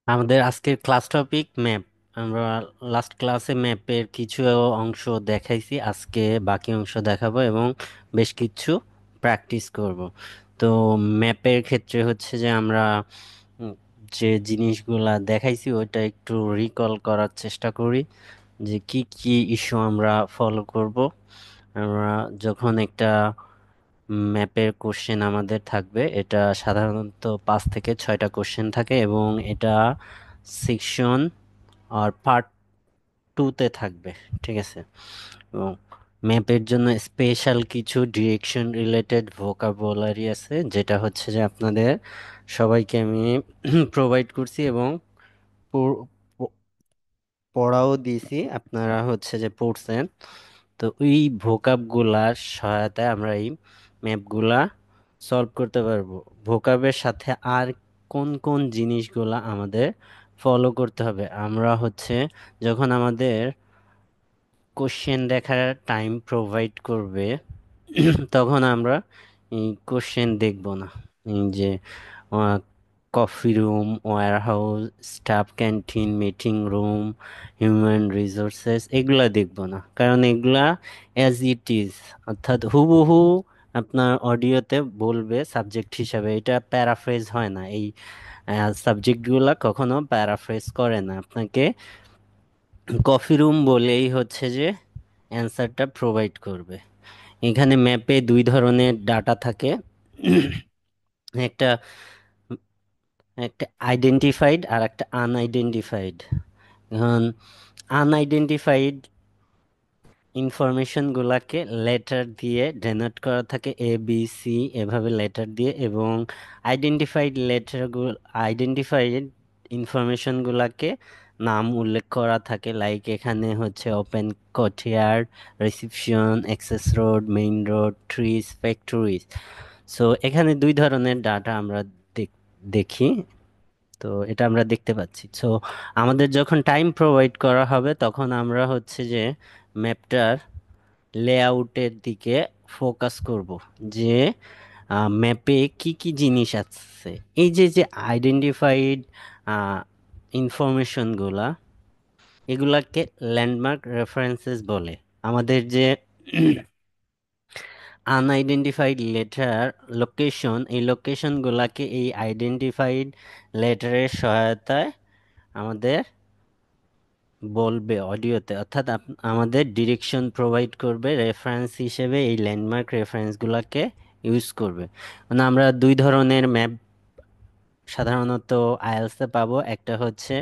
আমাদের আজকের class topic map. আমরা লাস্ট ক্লাসে ম্যাপের কিছু অংশ দেখাইছি, আজকে বাকি অংশ দেখাবো এবং বেশ কিছু প্র্যাকটিস করব। তো ম্যাপের ক্ষেত্রে হচ্ছে যে আমরা উম, যে জিনিসগুলা দেখাইছি ওইটা একটু রিকল করার চেষ্টা করি, যে কি কি ইস্যু আমরা ফলো করব। আমরা যখন একটা ম্যাপের কোশ্চেন আমাদের থাকবে, এটা সাধারণত 5 থেকে 6টা কোশ্চেন থাকে এবং এটা সেকশন আর পার্ট টুতে থাকবে। ঠিক আছে, এবং ম্যাপের জন্য স্পেশাল কিছু ডিরেকশন রিলেটেড ভোকাবুলারি আছে, যেটা হচ্ছে যে আপনাদের সবাইকে আমি প্রোভাইড করছি এবং পড়- প- পড়াও দিয়েছি, আপনারা হচ্ছে যে পড়ছেন। তো ওই ভোকাব গুলার সহায়তায় আমরা এই ম্যাপগুলা সলভ করতে পারবো। ভোকাবের সাথে আর কোন কোন জিনিসগুলা আমাদের ফলো করতে হবে, আমরা হচ্ছে যখন আমাদের কোশ্চেন দেখার টাইম প্রোভাইড করবে তখন আমরা এই কোশ্চেন দেখব না। এই যে coffee room, warehouse, staff canteen, meeting room, human resources, এগুলা দেখব না, কারণ এগুলা অ্যাজ ইট ইজ, অর্থাৎ হুবহু আপনার অডিওতে বলবে সাবজেক্ট হিসাবে, এটা প্যারাফ্রেজ হয় না। এই সাবজেক্টগুলা কখনো প্যারাফ্রেজ করে না, আপনাকে কফি রুম বলেই হচ্ছে যে অ্যান্সারটা প্রোভাইড করবে। এখানে ম্যাপে দুই ধরনের ডাটা থাকে, একটা একটা আইডেন্টিফাইড আর একটা আনআইডেন্টিফাইড। এখন আনআইডেন্টিফাইড ইনফরমেশন গুলাকে লেটার দিয়ে ডেনোট করা থাকে, এ বি সি এভাবে লেটার দিয়ে, এবং আইডেন্টিফাইড লেটার আইডেন্টিফাইড ইনফরমেশন গুলাকে নাম উল্লেখ করা থাকে, লাইক এখানে হচ্ছে open courtyard, reception, access road, main road, trees, factories. So এখানে দুই ধরনের ডাটা আমরা দেখি। তো এটা আমরা দেখতে পাচ্ছি। সো আমাদের যখন টাইম প্রোভাইড করা হবে তখন আমরা হচ্ছে যে ম্যাপটার লেআউটের দিকে ফোকাস করব, যে ম্যাপে কি কি জিনিস আছে। এই যে যে আইডেন্টিফাইড ইনফরমেশনগুলা, এগুলাকে ল্যান্ডমার্ক রেফারেন্সেস বলে। আমাদের যে আনআইডেন্টিফাইড লেটার লোকেশন, এই লোকেশনগুলাকে এই আইডেন্টিফাইড লেটারের সহায়তায় আমাদের বলবে অডিওতে, অর্থাৎ আমাদের ডিরেকশন প্রোভাইড করবে, রেফারেন্স হিসেবে এই ল্যান্ডমার্ক রেফারেন্সগুলোকে ইউজ করবে। মানে আমরা দুই ধরনের ম্যাপ সাধারণত আইএলসে পাবো, একটা হচ্ছে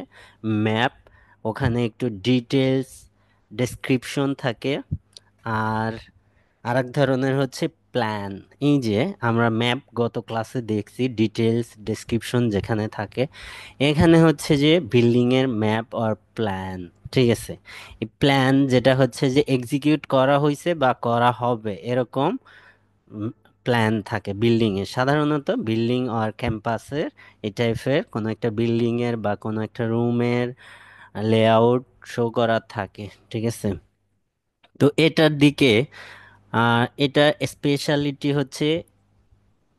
ম্যাপ, ওখানে একটু ডিটেলস ডেসক্রিপশন থাকে, আর আরেক ধরনের হচ্ছে প্ল্যান। এই যে আমরা ম্যাপ গত ক্লাসে দেখছি ডিটেলস ডেসক্রিপশন যেখানে থাকে, এখানে হচ্ছে যে বিল্ডিং এর ম্যাপ আর প্ল্যান। ঠিক আছে, এই প্ল্যান যেটা হচ্ছে যে এক্সিকিউট করা হয়েছে বা করা হবে এরকম প্ল্যান থাকে বিল্ডিং এর, সাধারণত বিল্ডিং আর ক্যাম্পাসের এই টাইপের কোনো একটা বিল্ডিং এর বা কোনো একটা রুমের লেআউট শো করা থাকে। ঠিক আছে, তো এটার দিকে এটা স্পেশালিটি হচ্ছে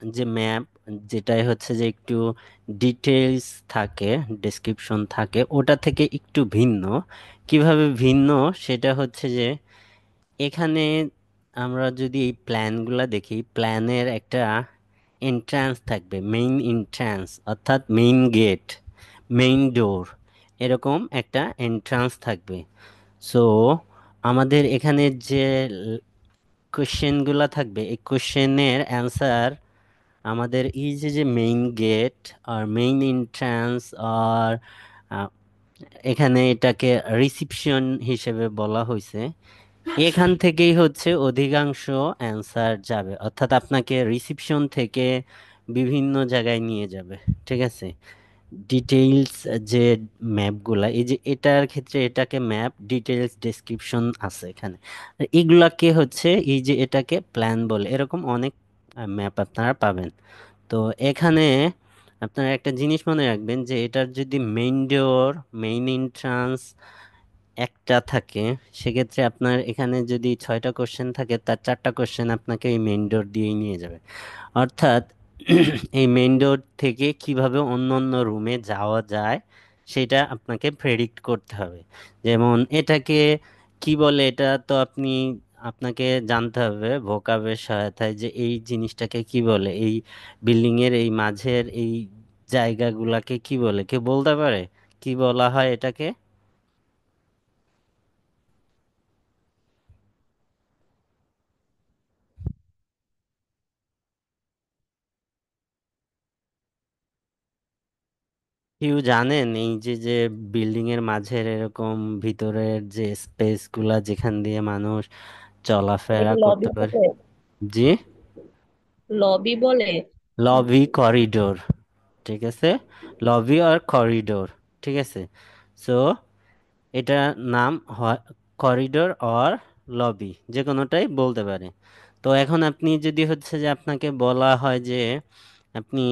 যে ম্যাপ, যেটাই হচ্ছে যে একটু ডিটেলস থাকে, ডেসক্রিপশন থাকে, ওটা থেকে একটু ভিন্ন। কিভাবে ভিন্ন, সেটা হচ্ছে যে এখানে আমরা যদি এই প্ল্যানগুলা দেখি, প্ল্যানের একটা এন্ট্রান্স থাকবে, মেইন এন্ট্রান্স, অর্থাৎ মেইন গেট, মেইন ডোর, এরকম একটা এন্ট্রান্স থাকবে। সো আমাদের এখানে যে কোশ্চেনগুলা থাকবে, এই কোশ্চেনের অ্যান্সার আমাদের এই যে যে মেইন গেট আর মেইন এন্ট্রান্স আর এখানে এটাকে রিসিপশন হিসেবে বলা হয়েছে, এখান থেকেই হচ্ছে অধিকাংশ অ্যান্সার যাবে, অর্থাৎ আপনাকে রিসিপশন থেকে বিভিন্ন জায়গায় নিয়ে যাবে। ঠিক আছে, ডিটেইলস যে ম্যাপগুলা, এই যে এটার ক্ষেত্রে এটাকে ম্যাপ, ডিটেইলস ডেসক্রিপশন আছে এখানে, আর এগুলাকে হচ্ছে এই যে এটাকে প্ল্যান বলে। এরকম অনেক ম্যাপ আপনারা পাবেন। তো এখানে আপনারা একটা জিনিস মনে রাখবেন, যে এটার যদি মেইন ডোর, মেইন এন্ট্রান্স একটা থাকে, সেক্ষেত্রে আপনার এখানে যদি 6টা কোশ্চেন থাকে, তার 4টা কোশ্চেন আপনাকে এই মেইন ডোর দিয়েই নিয়ে যাবে। অর্থাৎ এই মেইন ডোর থেকে কিভাবে অন্য অন্য রুমে যাওয়া যায় সেটা আপনাকে প্রেডিক্ট করতে হবে। যেমন এটাকে কি বলে, এটা তো আপনাকে জানতে হবে ভোকাবের সহায়তায় যে এই জিনিসটাকে কি বলে, এই বিল্ডিং এর এই মাঝের এই জায়গাগুলাকে কি বলে, কেউ বলতে পারে কি বলা হয় এটাকে? কেউ জানেন এই যে যে বিল্ডিং এর মাঝের এরকম ভিতরের যে স্পেস গুলা যেখান দিয়ে মানুষ চলাফেরা এটাকে লবি করতে পারে? বলে। জি, লবি বলে। লবি করিডোর, ঠিক আছে, লবি আর করিডোর, ঠিক আছে। সো এটা নাম হয় করিডোর অর লবি, যে কোনোটাই বলতে পারে। তো এখন আপনি যদি হচ্ছে যে আপনাকে বলা হয় যে আপনি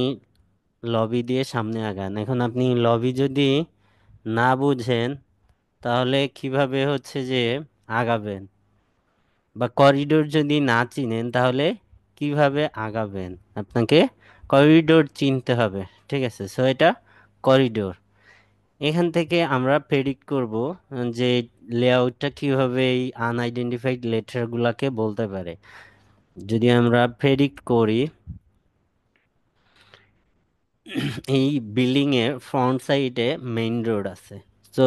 লবি দিয়ে সামনে আগান, এখন আপনি লবি যদি না বুঝেন তাহলে কিভাবে হচ্ছে যে আগাবেন, বা করিডোর যদি না চিনেন তাহলে কিভাবে আগাবেন? আপনাকে করিডোর চিনতে হবে, ঠিক আছে। সো এটা করিডোর। এখান থেকে আমরা প্রেডিক্ট করব যে লেআউটটা কিভাবে এই আনআইডেন্টিফাইড লেটারগুলোকে বলতে পারে। যদি আমরা প্রেডিক্ট করি, এই বিল্ডিং এর ফ্রন্ট সাইডে মেইন রোড আছে। তো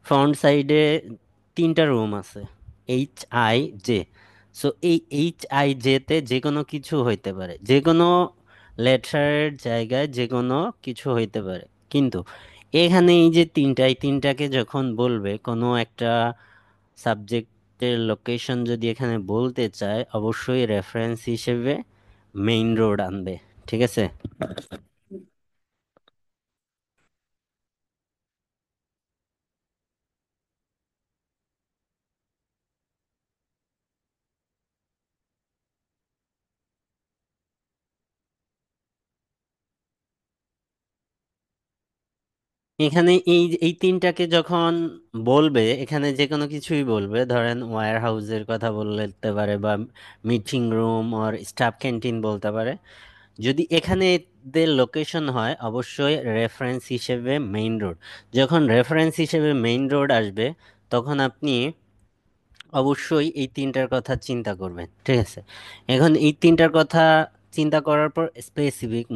ফ্রন্ট সাইডে তিনটা রুম আছে, HIJ। সো এই HIJ তে যে কোনো কিছু হইতে পারে, যে কোনো লেটারের জায়গায় যে কোনো কিছু হইতে পারে। কিন্তু এখানে এই যে তিনটায়, তিনটাকে যখন বলবে কোনো একটা সাবজেক্টের লোকেশন যদি এখানে বলতে চায়, অবশ্যই রেফারেন্স হিসেবে মেইন রোড আনবে, ঠিক আছে। এখানে এই এই তিনটাকে যখন বলবে, এখানে যে কোনো কিছুই বলবে, ধরেন ওয়্যার হাউসের কথা বলতে পারে, বা মিটিং রুম আর স্টাফ ক্যান্টিন বলতে পারে। যদি এখানে এদের লোকেশন হয়, অবশ্যই রেফারেন্স হিসেবে মেইন রোড। যখন রেফারেন্স হিসেবে মেইন রোড আসবে, তখন আপনি অবশ্যই এই তিনটার কথা চিন্তা করবেন, ঠিক আছে। এখন এই তিনটার কথা চিন্তা করার পর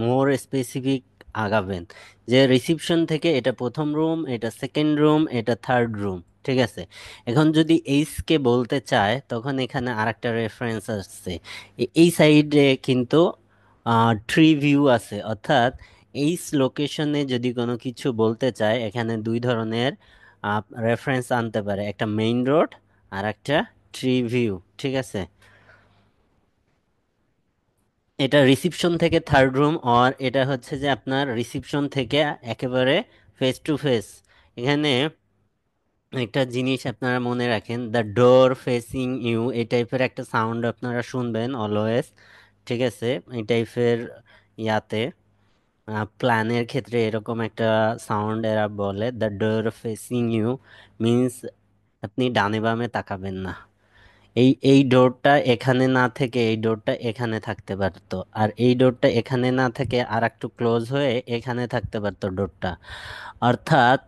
মোর স্পেসিফিক আগাবেন, যে রিসিপশন থেকে এটা প্রথম রুম, এটা সেকেন্ড রুম, এটা থার্ড রুম, ঠিক আছে। এখন যদি এইচ কে বলতে চায়, তখন এখানে আরেকটা রেফারেন্স আসছে, এই সাইডে কিন্তু ট্রি ভিউ আছে, অর্থাৎ এইচ লোকেশনে যদি কোনো কিছু বলতে চায়, এখানে দুই ধরনের রেফারেন্স আনতে পারে, একটা মেইন রোড আর একটা ট্রি ভিউ, ঠিক আছে। এটা রিসিপশন থেকে থার্ড রুম, আর এটা হচ্ছে যে আপনার রিসিপশন থেকে একেবারে ফেস টু ফেস। এখানে একটা জিনিস আপনারা মনে রাখেন, দ্য ডোর ফেসিং ইউ, এই টাইপের একটা সাউন্ড আপনারা শুনবেন অলওয়েজ, ঠিক আছে। এই টাইপের ইয়াতে প্ল্যানের ক্ষেত্রে এরকম একটা সাউন্ড এরা বলে, the door facing you means আপনি ডানে বামে তাকাবেন না। এই ডোরটা এখানে না থেকে এই ডোরটা এখানে থাকতে পারতো, আর এই ডোরটা এখানে না থেকে আর একটু ক্লোজ হয়ে এখানে থাকতে পারতো ডোরটা, অর্থাৎ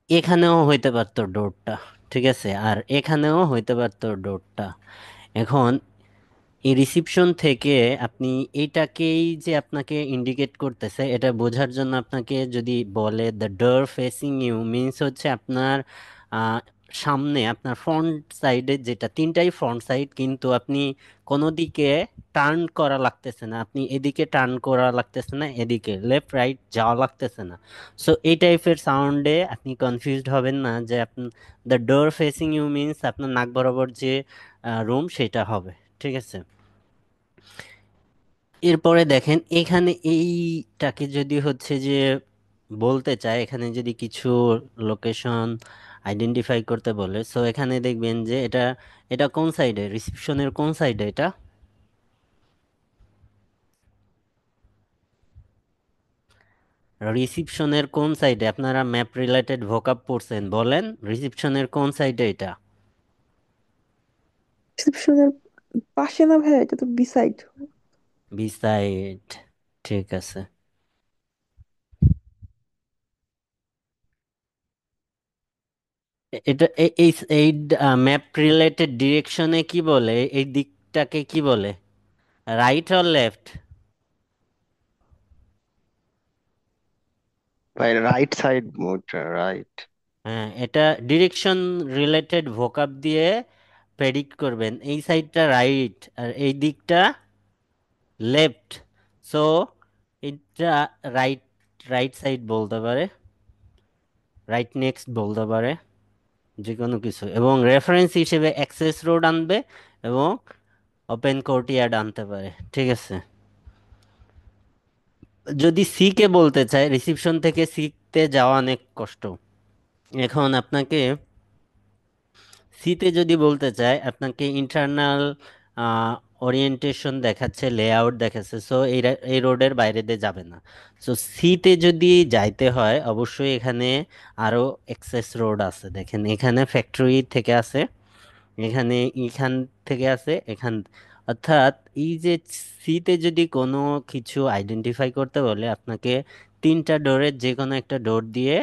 এখানেও হইতে পারতো ডোরটা, ঠিক আছে, আর এখানেও হইতে পারতো ডোরটা। এখন এই রিসিপশন থেকে আপনি এটাকেই যে আপনাকে ইন্ডিকেট করতেছে, এটা বোঝার জন্য আপনাকে যদি বলে the door facing you means হচ্ছে আপনার আহ, সামনে আপনার ফ্রন্ট সাইডে, যেটা তিনটাই ফ্রন্ট সাইড, কিন্তু আপনি কোনো দিকে টার্ন করা লাগতেছে না, আপনি এদিকে টার্ন করা লাগতেছে না, এদিকে লেফট রাইট যাওয়া লাগতেছে না। সো এই টাইপের সাউন্ডে আপনি কনফিউজড হবেন না যে আপনি the door facing you means আপনার নাক বরাবর যে রুম সেটা হবে, ঠিক আছে। এরপরে দেখেন এখানে এইটাকে যদি হচ্ছে যে বলতে চায়, এখানে যদি কিছু লোকেশন আইডেন্টিফাই করতে বলে, সো এখানে দেখবেন যে এটা এটা কোন সাইডে, রিসিপশনের কোন সাইডে, এটা রিসিপশনের কোন সাইডে? আপনারা ম্যাপ রিলেটেড ভোকাব পড়ছেন, বলেন রিসিপশনের কোন সাইডে এটা? রিসেপশনের পাশে না ভাইয়া, এটা তো বিসাইড। বি সাইড, ঠিক আছে। এটা এই ম্যাপ রিলেটেড ডিরেকশনে কি বলে, এই দিকটাকে কি বলে, রাইট অর লেফট? ভাই রাইট সাইড মোড, রাইট। হ্যাঁ, এটা ডিরেকশন রিলেটেড ভোকাব দিয়ে প্রেডিক্ট করবেন এই সাইডটা রাইট আর এই দিকটা লেফট। সো এটা রাইট, রাইট সাইড বলতে পারে, রাইট নেক্সট বলতে পারে, যে কোনো কিছু। এবং রেফারেন্স হিসেবে অ্যাক্সেস রোড আনবে এবং ওপেন কোর্টইয়ার্ড আনতে পারে, ঠিক আছে। যদি সি কে বলতে চায়, রিসিপশন থেকে সি তে যাওয়া অনেক কষ্ট। এখন আপনাকে সিতে যদি বলতে চায়, আপনাকে ইন্টারনাল ওরিয়েন্টেশন দেখাচ্ছে, লেআউট দেখাচ্ছে, সো এই রোডের বাইরে দিয়ে যাবে না। সো সিতে যদি যাইতে হয়, অবশ্যই এখানে আরো এক্সেস রোড আছে। দেখেন এখানে ফ্যাক্টরি থেকে আছে, এখানে এখান থেকে আছে, এখান, অর্থাৎ এই যে সিতে যদি কোনো কিছু আইডেন্টিফাই করতে বলে, আপনাকে তিনটা ডোরের যে কোনো একটা ডোর দিয়ে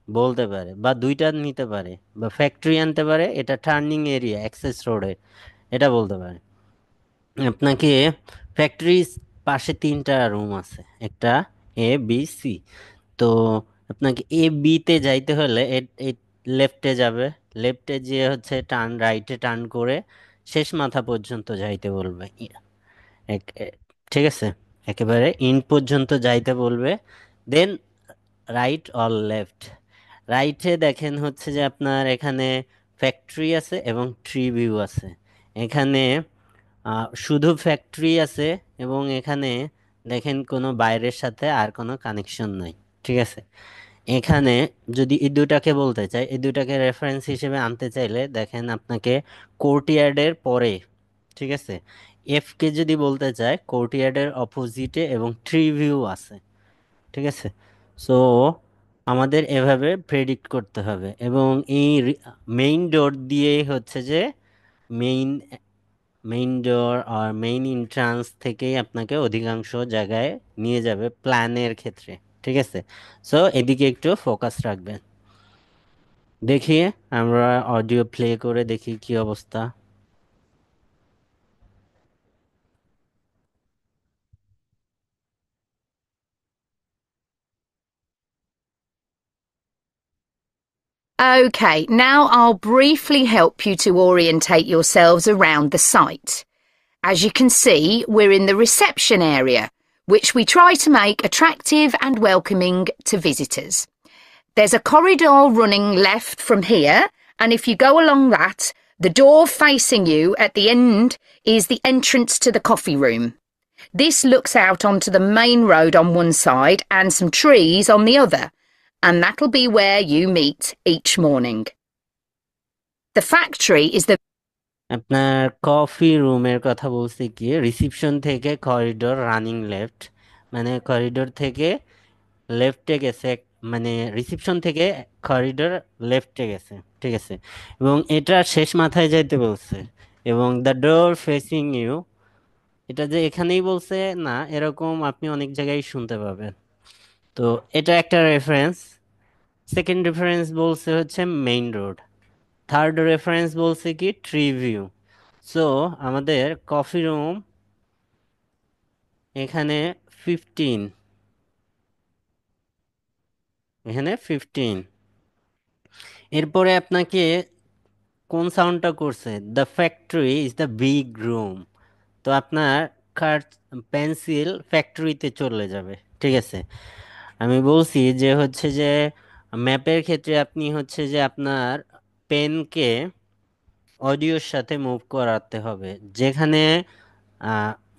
বলতে পারে, বা দুইটা নিতে পারে, বা ফ্যাক্টরি আনতে পারে, এটা টার্নিং এরিয়া অ্যাক্সেস রোডে, এটা বলতে পারে। আপনাকে ফ্যাক্টরির পাশে তিনটা রুম আছে, একটা এ বি সি। তো আপনাকে এ বিতে যাইতে হলে এই লেফটে যাবে, লেফটে যেয়ে হচ্ছে টার্ন, রাইটে টার্ন করে শেষ মাথা পর্যন্ত যাইতে বলবে। ঠিক আছে, একেবারে ইন পর্যন্ত যাইতে বলবে। দেন রাইট অর লেফট। রাইটে দেখেন হচ্ছে যে আপনার এখানে ফ্যাক্টরি আছে এবং ট্রি ভিউ আছে। এখানে শুধু ফ্যাক্টরি আছে এবং এখানে দেখেন কোনো বাইরের সাথে আর কোনো কানেকশন নাই, ঠিক আছে। এখানে যদি এই দুটাকে বলতে চাই, এই দুটাকে রেফারেন্স হিসেবে আনতে চাইলে দেখেন আপনাকে কোর্টইয়ার্ডের পরে, ঠিক আছে, এফ কে যদি বলতে চায় কোর্টইয়ার্ডের অপোজিটে এবং ট্রি ভিউ আছে, ঠিক আছে। সো আমাদের এভাবে প্রেডিক্ট করতে হবে। এবং এই মেইন ডোর দিয়েই হচ্ছে যে মেইন মেইন ডোর আর মেইন এন্ট্রান্স থেকেই আপনাকে অধিকাংশ জায়গায় নিয়ে যাবে প্ল্যানের ক্ষেত্রে, ঠিক আছে। সো এদিকে একটু ফোকাস রাখবেন। দেখি, আমরা অডিও প্লে করে দেখি কি অবস্থা। Okay, now I'll briefly help you to orientate yourselves around the site. As you can see, we're in the reception area, which we try to make attractive and welcoming to visitors. There's a corridor running left from here, and if you go along that, the door facing you at the end is the entrance to the coffee room. This looks out onto the main road on one side and some trees on the other, and that'll be where you meet each morning. The factory is the আপনার coffee রুমের কথা বলছি কি, reception থেকে corridor running left, মানে corridor থেকে লেফটে গেছে, মানে রিসিপশন থেকে করিডোর লেফটে গেছে, ঠিক আছে। এবং এটা শেষ মাথায় যাইতে বলছে। এবং দ্য ডোর ফেসিং ইউ, এটা যে এখানেই বলছে না, এরকম আপনি অনেক জায়গায় শুনতে পাবেন। তো এটা একটা রেফারেন্স। সেকেন্ড রেফারেন্স বলছে হচ্ছে মেইন রোড। থার্ড রেফারেন্স বলছে কি ট্রি ভিউ। সো আমাদের কফি রুম এখানে 15, এখানে 15। এরপরে আপনাকে কোন সাউন্ডটা করছে, the factory is the big room. তো আপনার কার পেন্সিল ফ্যাক্টরিতে চলে যাবে, ঠিক আছে। আমি বলছি যে হচ্ছে যে ম্যাপের ক্ষেত্রে আপনি হচ্ছে যে আপনার পেনকে অডিওর সাথে মুভ করাতে হবে, যেখানে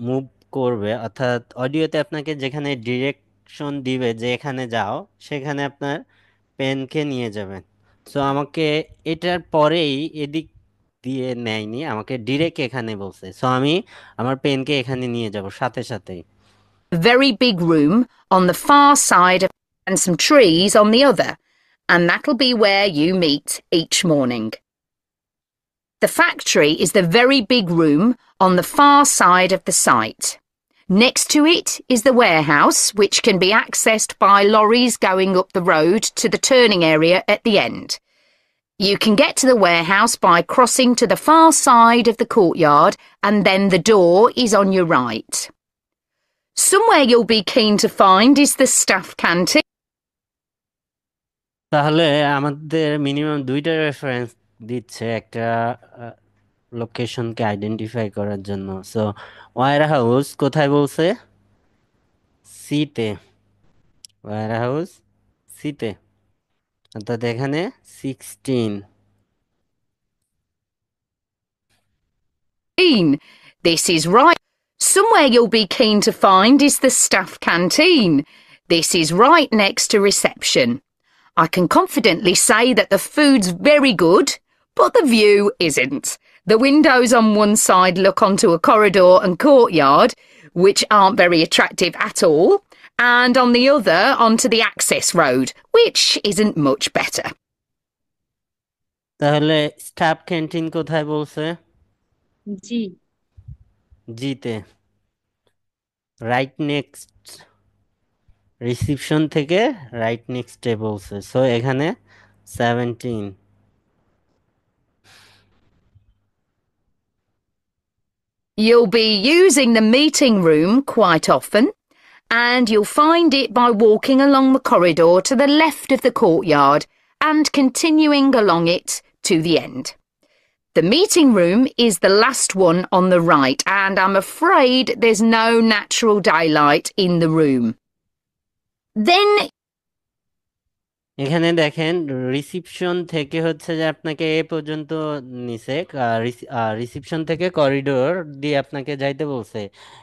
মুভ করবে, অর্থাৎ অডিওতে আপনাকে যেখানে ডিরেকশন দিবে যে এখানে যাও, সেখানে আপনার পেনকে নিয়ে যাবেন। সো আমাকে এটার পরেই এদিক দিয়ে নেয়নি, আমাকে ডিরেক্ট এখানে বলছে। সো আমি আমার পেনকে এখানে নিয়ে যাব সাথে সাথেই। very big room on the far side and some trees on the other, and that'll be where you meet each morning. The factory is the very big room on the far side of the site. Next to it is the warehouse, which can be accessed by lorries going up the road to the turning area at the end. You can get to the warehouse by crossing to the far side of the courtyard, and then the door is on your right. Somewhere you'll be keen to find is the staff canteen. তাহলে আমাদের minimum দুইটা reference দিচ্ছে একটা লোকেশনকে identify করার জন্য। So wire house কোথায় বলছে? সিতে। ওয়্যার হাউস সিতে, অর্থাৎ এখানে 16। This is right. Somewhere you'll be keen to find is the staff canteen. This is right next to reception. I can confidently say that the food's very good, but the view isn't. The windows on one side look onto a corridor and courtyard, which aren't very attractive at all, and on the other onto the access road, which isn't much better. তাহলে staff canteen কোথায় বলছে? জি। জিতে, right next reception থেকে right নেক্সটে বলছে। So এখানে 17। You'll be using the meeting room quite often, and you'll find it by walking along the corridor to the left of the courtyard and continuing along it to the end. The meeting room is the last one on the right, and I'm afraid there's no natural daylight in the room. Then এখানে দেখেন reception থেকে হচ্ছে যে আপনাকে এ পর্যন্ত নিছে, reception থেকে corridor দিয়ে আপনাকে যাইতে বলছে,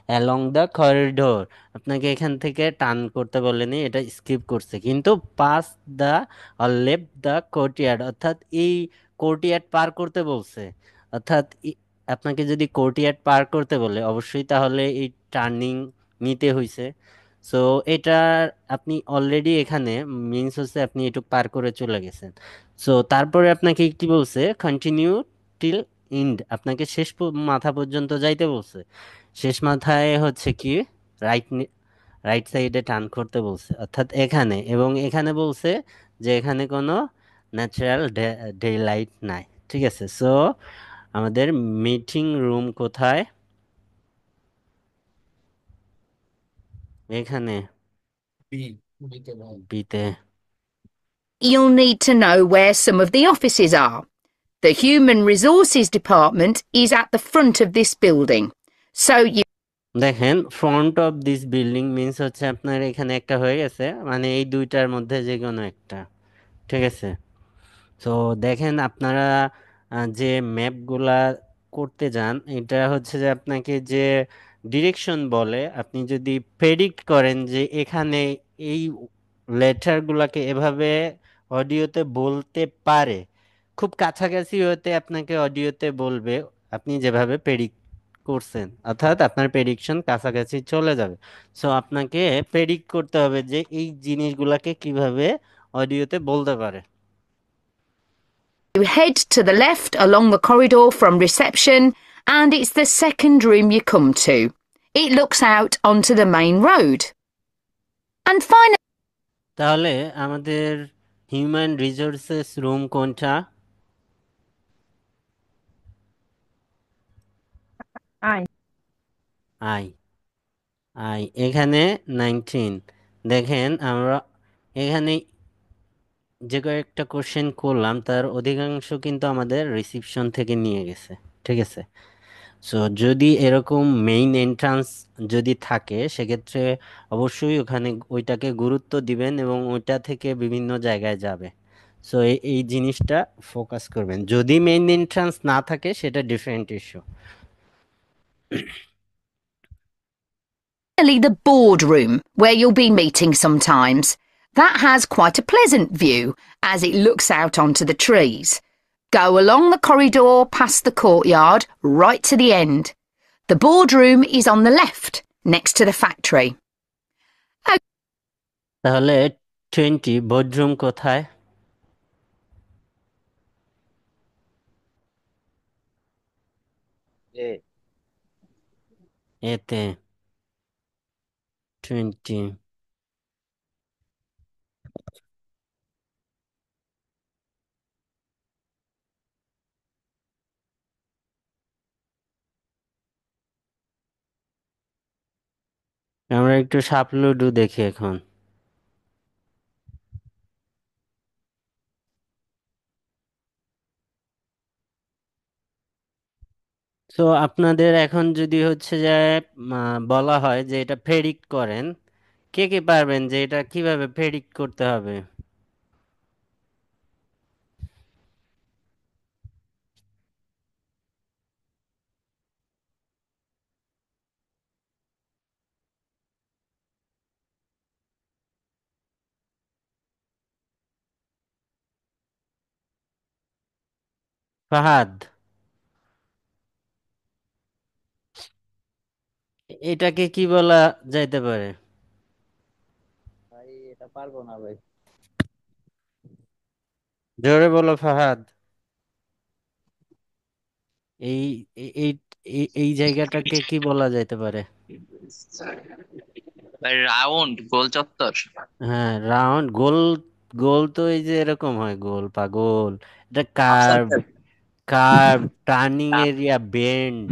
অ্যালং দ্য করিডোর। আপনাকে এখান থেকে টার্ন করতে বলেনি, এটা স্কিপ করছে, কিন্তু pass the or left the courtyard, অর্থাৎ এই কোর্টইয়ার্ড পার করতে বলছে। অর্থাৎ আপনাকে যদি কোর্টইয়ার্ড পার করতে বলে অবশ্যই তাহলে এই টার্নিং নিতে হইছে। সো এটা আপনি অলরেডি এখানে মিনস হচ্ছে আপনি একটু পার করে চলে গেছেন। সো তারপরে আপনাকে কি বলছে? কন্টিনিউ টিল এন্ড, আপনাকে শেষ মাথা পর্যন্ত যাইতে বলছে। শেষ মাথায় হচ্ছে কি রাইট রাইট সাইডে টার্ন করতে বলছে, অর্থাৎ এখানে। এবং এখানে বলছে যে এখানে কোনো ন্যাচারাল ডে লাইট নাই। ঠিক আছে, সো আমাদের মিটিং রুম কোথায়? এখানে বিতে। you'll need to know where some of the offices are. The Human Resources Department is at the front of this building, so you দেখেন front of this building means হচ্ছে আপনার এখানে একটা হয়ে গেছে, মানে এই দুইটার মধ্যে যে কোনো একটা। ঠিক আছে, তো দেখেন আপনারা যে ম্যাপগুলা করতে যান, এটা হচ্ছে যে আপনাকে যে ডিরেকশন বলে, আপনি যদি প্রেডিক্ট করেন যে এখানে এই লেটারগুলোকে এভাবে অডিওতে বলতে পারে, খুব কাছাকাছি হতে আপনাকে অডিওতে বলবে আপনি যেভাবে প্রেডিক্ট করছেন, অর্থাৎ আপনার প্রেডিকশন কাছাকাছি চলে যাবে। সো আপনাকে প্রেডিক্ট করতে হবে যে এই জিনিসগুলোকে কিভাবে অডিওতে বলতে পারে। head to the left along the corridor from reception, and it's the second room you come to. It looks out onto the main road. And finally, তাহলে আমাদের হিউম্যান রিসোর্সেস রুম কোনটা? আই। আই। আই এখানে 19। দেখেন আমরা এখানে যে কয়েকটা question করলাম তার অধিকাংশ কিন্তু আমাদের রিসিপশন থেকে নিয়ে গেছে। ঠিক আছে, সো যদি এরকম মেইন এন্ট্রান্স যদি থাকে সেক্ষেত্রে অবশ্যই ওখানে ওইটাকে গুরুত্ব দিবেন এবং ওইটা থেকে বিভিন্ন জায়গায় যাবে। সো এই জিনিসটা ফোকাস করবেন। যদি মেইন এন্ট্রান্স না থাকে সেটা different issue. the boardroom, where you'll be meeting sometimes. That has quite a pleasant view as it looks out onto the trees. Go along the corridor past the courtyard right to the end. The boardroom is on the left, next to the factory. তাহলে 20 boardroom কোথায়? এ এতে 20। আমরা একটু সাপ ludo দেখি এখন। তো আপনাদের এখন যদি হচ্ছে যে বলা হয় যে এটা প্রেডিক্ট করেন, কে কে পারবেন যে এটা কিভাবে প্রেডিক্ট করতে হবে? ফাহাদ, এটাকে কি বলা যাইতে পারে? ভাই এটা পারবো না ভাই। জোরে বলো ফাহাদ। এই এই এই এই জায়গাটাকে কি বলা যাইতে পারে? ভাই রাউন্ড গোল চত্বর। হ্যাঁ, রাউন্ড গোল। গোল তো এই যে এরকম হয়, গোল পাগল। এটা half curve. Circle. Curve, turning area, bend.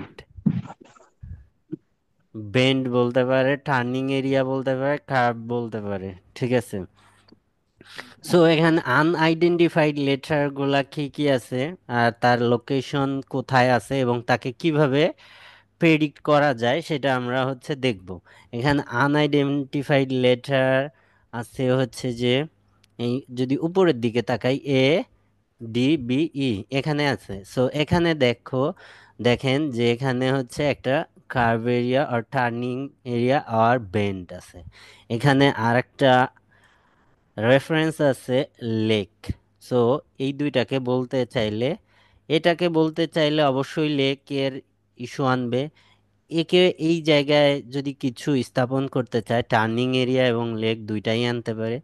Bend বলতে পারে, টার্নিং এরিয়া বলতে পারে, কার্ভ বলতে পারে। ঠিক আছে। সো এখানে আনআইডেন্টিফাইড লেটার গুলা কি কি আছে, আর তার লোকেশন কোথায় আছে এবং তাকে কিভাবে প্রেডিক্ট করা যায় সেটা আমরা হচ্ছে দেখব। এখানে আনআইডেন্টিফাইড লেটার আছে হচ্ছে যে, এই যদি উপরের দিকে তাকাই, এ ডি বি ই এখানে আছে। সো এখানে দেখেন যে এখানে হচ্ছে একটা কার্ভ এরিয়া আর টার্নিং এরিয়া আর বেন্ড আছে। এখানে আরেকটা রেফারেন্স আছে, লেক। সো এই দুইটাকে বলতে চাইলে, এটাকে বলতে চাইলে অবশ্যই লেকের ইস্যু আনবে। একে এই জায়গায় যদি কিছু স্থাপন করতে চায়, টার্নিং এরিয়া এবং লেক দুইটাই আনতে পারে।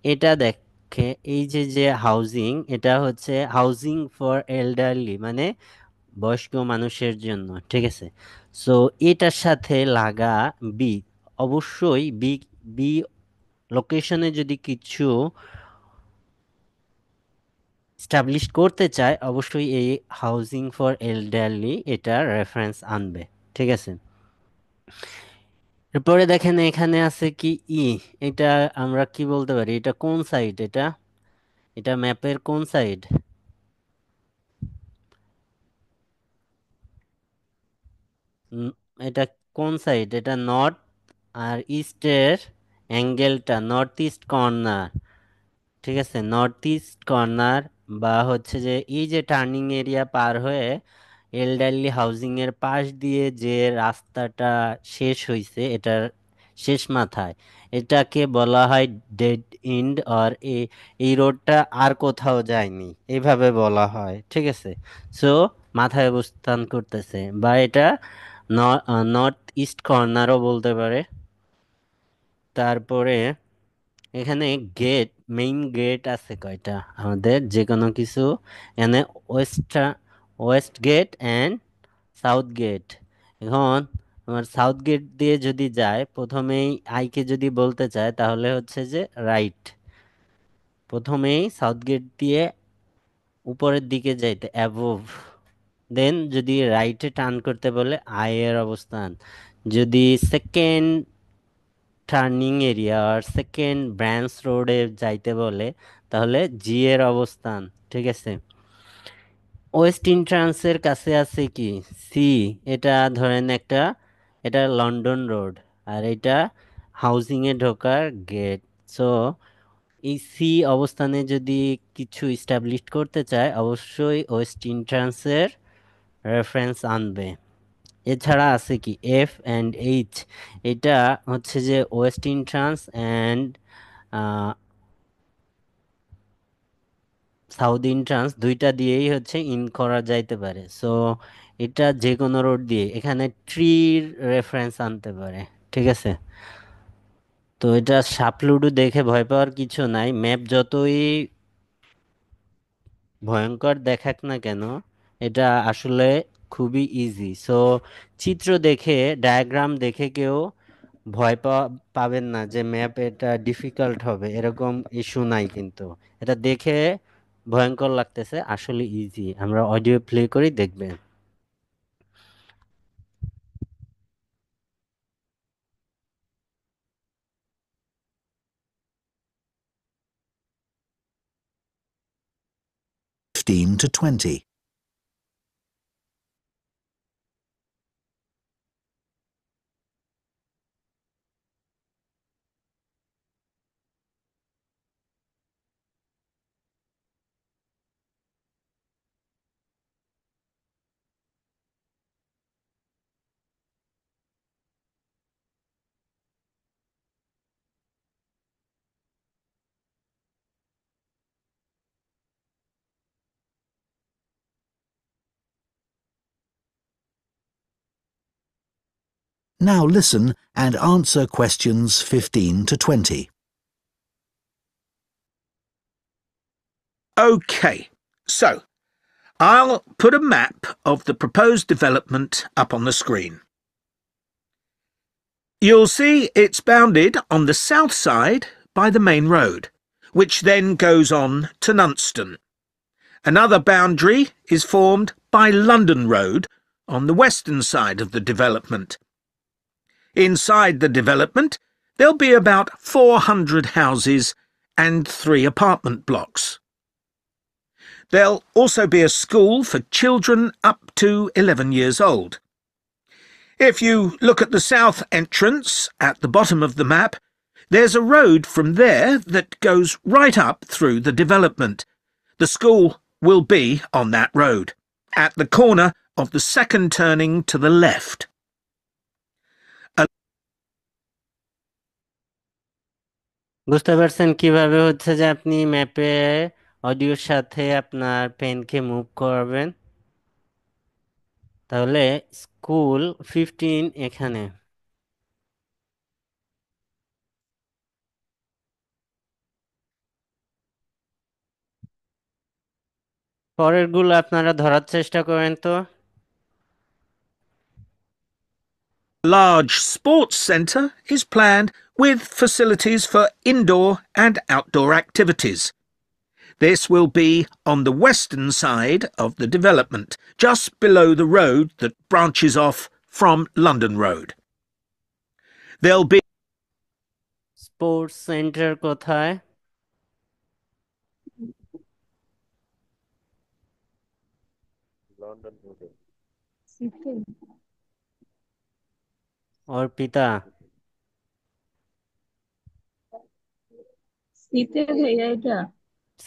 এটা দেখে এই যে যে হাউজিং, এটা হচ্ছে হাউজিং ফর এল্ডারলি, মানে বয়স্ক মানুষের জন্য। ঠিক আছে। সো এটার সাথে লাগা বি, অবশ্যই বি, বি লোকেশনে যদি কিছু স্টাবলিশ করতে চায়, অবশ্যই এই হাউজিং ফর এল্ডারলি এটা রেফারেন্স আনবে। ঠিক আছে। এরপরে দেখেন এখানে আছে কি ই, এটা আমরা কি বলতে পারি? এটা কোন সাইড? এটা এটা ম্যাপের কোন সাইড? এটা কোন সাইড? এটা নর্থ, আর ইস্টের অ্যাঙ্গেলটা নর্থ ইস্ট কর্নার। ঠিক আছে, নর্থ ইস্ট কর্নার। বা হচ্ছে যে এই যে টার্নিং এরিয়া পার হয়ে এলডারলি হাউজিং এর পাশ দিয়ে যে রাস্তাটা শেষ হইছে, এটার শেষ মাথায়, এটাকে বলা হয় ডেড এন্ড। আর এই রোডটা আর কোথাও যায়নি, এইভাবে বলা হয়। ঠিক আছে। সো মাথায় অবস্থান করতেছে, বা এটা নর্থ ইস্ট কর্নারও বলতে পারে। তারপরে এখানে গেট, মেইন গেট আছে কয়টা আমাদের যে কোনো কিছু? এখানে west west gate and south gate. এখন আমার সাউথ গেট দিয়ে যদি যায়, প্রথমেই আইকে যদি বলতে চায় তাহলে হচ্ছে যে রাইট, প্রথমেই সাউথ গেট দিয়ে উপরের দিকে যাইতে অ্যাবোভ, দেন যদি রাইটে টার্ন করতে বলে আই এর অবস্থান, যদি সেকেন্ড টার্নিং এরিয়া আর সেকেন্ড ব্রাঞ্চ রোডে যাইতে বলে তাহলে জি এর অবস্থান। ঠিক আছে। ওয়েস্ট এন্ট্রান্সের কাছে আছে কি সি, এটা ধরেন একটা, এটা লন্ডন রোড, আর এটা হাউজিং এ ঢোকার গেট। সো এই সি অবস্থানে যদি কিছু ইস্টাবলিশ করতে চায়, অবশ্যই ওয়েস্ট এন্ট্রান্সের রেফারেন্স আনবে। এছাড়া আছে কি এফ অ্যান্ড এইচ, এটা হচ্ছে যে West entrance and south entrance দুইটা দিয়েই হচ্ছে ইন করা যাইতে পারে। সো এটা যে কোনো রোড দিয়ে, এখানে ট্রির রেফারেন্স আনতে পারে। ঠিক আছে। তো এটা সাপলুডু দেখে ভয় পাওয়ার কিছু নাই, ম্যাপ যতই ভয়ঙ্কর দেখাক না কেন, এটা আসলে খুবই ইজি। সো চিত্র দেখে, ডায়াগ্রাম দেখে কেউ পাবেন না যে ম্যাপ এটা ডিফিকাল্ট হবে, এরকম ইস্যু নাই কিন্তু। এটা দেখে ভয়ঙ্কর লাগতেছে, আসলে ইজি। আমরা অডিও প্লে করি, দেখবেন। 15 to 20. Now listen and answer questions 15 to 20. OK, so I'll put a map of the proposed development up on the screen. You'll see it's bounded on the south side by the main road, which then goes on to Nunston. Another boundary is formed by London Road on the western side of the development. Inside the development, there'll be about 400 houses and 3 apartment blocks. There'll also be a school for children up to 11 years old. If you look at the south entrance at the bottom of the map, there's a road from there that goes right up through the development. The school will be on that road, at the corner of the second turning to the left. বুঝতে পারছেন কিভাবে হচ্ছে যে আপনি ম্যাপে অডিওর সাথে আপনার পেনকে move করবেন? তাহলে স্কুল 15 এখানে। পরেরগুলো আপনারা ধরার চেষ্টা করেন তো। Large sports centre is planned with facilities for indoor and outdoor activities. This will be on the western side of the development, just below the road that branches off from London Road. There'll be sports centre কোথায়? অর্পিতা,